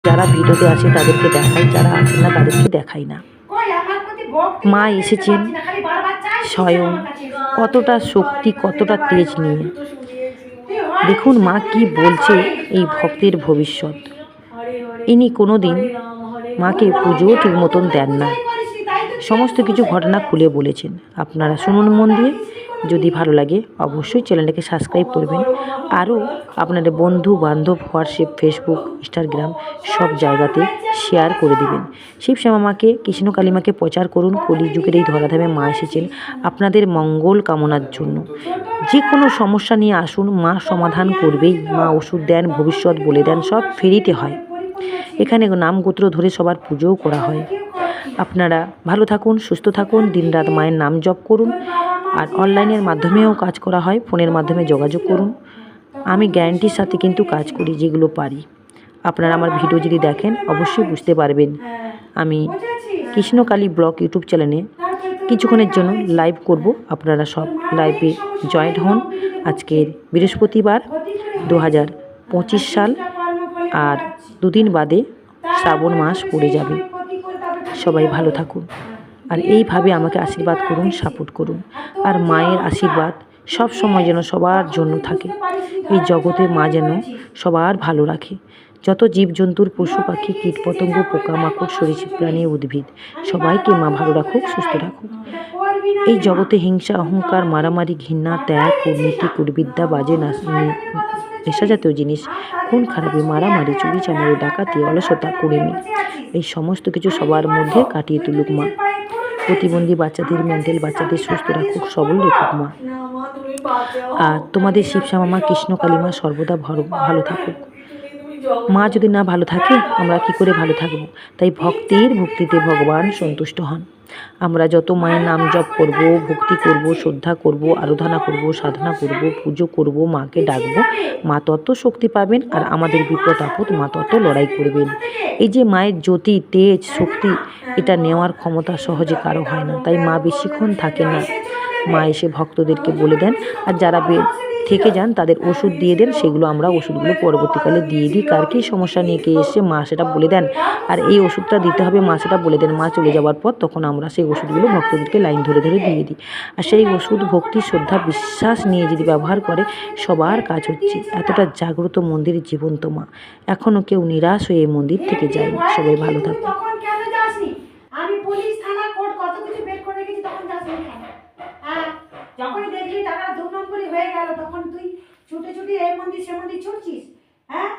যারা ভিডিওতে আসে তাদেরকে দেখাই, যারা আসেন না তাদেরকে দেখাই না। মা এসেছেন স্বয়ং, কতটা শক্তি, কতটা তেজ নিয়ে। দেখুন মা কি বলছে এই ভক্তের ভবিষ্যৎ। ইনি কোনো দিন মাকে পুজোও ঠিক মতন দেন না, সমস্ত কিছু ঘটনা খুলে বলেছেন। আপনারা শুনুন মন দিয়ে। যদি ভালো লাগে অবশ্যই চ্যানেলটাকে সাবস্ক্রাইব করবেন। আরও আপনাদের বন্ধু বান্ধব, হোয়াটসঅ্যাপ, ফেসবুক, ইনস্টাগ্রাম সব জায়গাতে শেয়ার করে দিবেন। শিবশ্যামা মাকে, কৃষ্ণকালী মাকে প্রচার করুন। কলিযুগের এই ধরাধামে মা এসেছেন আপনাদের মঙ্গল কামনার জন্য। যে কোনো সমস্যা নিয়ে আসুন, মা সমাধান করবেই। মা ওষুধ দেন, ভবিষ্যৎ বলে দেন, সব ফ্রিতে হয়। এখানে নাম গোত্র ধরে সবার পুজোও করা হয়। আপনারা ভালো থাকুন, সুস্থ থাকুন, দিনরাত মায়ের নাম জপ করুন। আর অনলাইনের মাধ্যমেও কাজ করা হয়, ফোনের মাধ্যমে যোগাযোগ করুন। আমি গ্যারান্টির সাথে কিন্তু কাজ করি, যেগুলো পারি। আপনারা আমার ভিডিও যদি দেখেন অবশ্যই বুঝতে পারবেন। আমি কৃষ্ণকালী ব্লগ ইউটিউব চ্যানেলে কিছুক্ষণের জন্য লাইভ করব, আপনারা সব লাইভে জয়েন্ট হন। আজকের বৃহস্পতিবার, 2025 সাল, আর দুদিন বাদে শ্রাবণ মাস পড়ে যাবে। সবাই ভালো থাকুন আর এইভাবে আমাকে আশীর্বাদ করুন, সাপোর্ট করুন। আর মায়ের আশীর্বাদ সব সময় যেন সবার জন্য থাকে। এই জগতে মা যেন সবার ভালো রাখে। যত জীবজন্তুর, পশু পাখি, কীটপতঙ্গ, পোকামাকড়, সরীসৃপ প্রাণী, উদ্ভিদ সবাইকে মা ভালো রাখুক, সুস্থ রাখুক। এই জগতে হিংসা, অহংকার, মারামারি, ঘৃণা, ত্যাগ, কূটনীতি, কুবিদ্যা, বাজে নেশাজাতীয় জিনিস, খুন খারাপি, মারামারি, চুরি চামারি, ডাকাতি, অলসতা, কুড়েমি, এই সমস্ত কিছু সবার মধ্যে কাটিয়ে তুলুক মা। প্রতিবন্ধী বাচ্চাদের, মেন্টাল বাচ্চাদের সুস্থ রাখুক, সবল রেখুক মা। আর তোমাদের শিবশ্যামা মা, কৃষ্ণকালী মা সর্বদা ভালো থাকুক। মা যদি না ভালো থাকে আমরা কি করে ভালো থাকব? তাই ভক্তের ভক্তিতে ভগবান সন্তুষ্ট হন। আমরা যত মায়ের নাম জপ করব, ভক্তি করব, শ্রদ্ধা করব, আরাধনা করব, সাধনা করব, পুজো করব, মাকে ডাকবো, মা তত শক্তি পাবেন। আর আমাদের বিপদ আপদ মা তত লড়াই করবেন। এই যে মায়ের জ্যোতি, তেজ, শক্তি, এটা নেওয়ার ক্ষমতা সহজে কারো হয় না। তাই মা বেশিক্ষণ থাকেন না, মা এসে ভক্তদেরকে বলে দেন। আর যারা থেকে যান তাদের ওষুধ দিয়ে দেন, সেগুলো আমরা ওষুধগুলো পরবর্তীকালে দিয়ে দিই। কার কী সমস্যা নিয়ে কে এসে মা সেটা বলে দেন, আর এই ওষুধটা দিতে হবে মা সেটা বলে দেন। মা চলে যাওয়ার পর তখন আমরা সেই ওষুধগুলো ভক্তদেরকে লাইন ধরে ধরে দিয়ে দিই। আর সেই ওষুধ ভক্তি, শ্রদ্ধা, বিশ্বাস নিয়ে যদি ব্যবহার করে সবার কাজ হচ্ছে। এতটা জাগ্রত মন্দির, জীবন্ত মা। এখনও কেউ নিরাশ হয়ে এই মন্দির থেকে যায়নি। সবাই ভালো থাকুন। যখনই দেখলি টাকা 2 নম্বরই হয়ে গেল তখন তুই ছুটে ছুটে এই মন্দির সে মন্দির ছুটছিস, হ্যাঁ?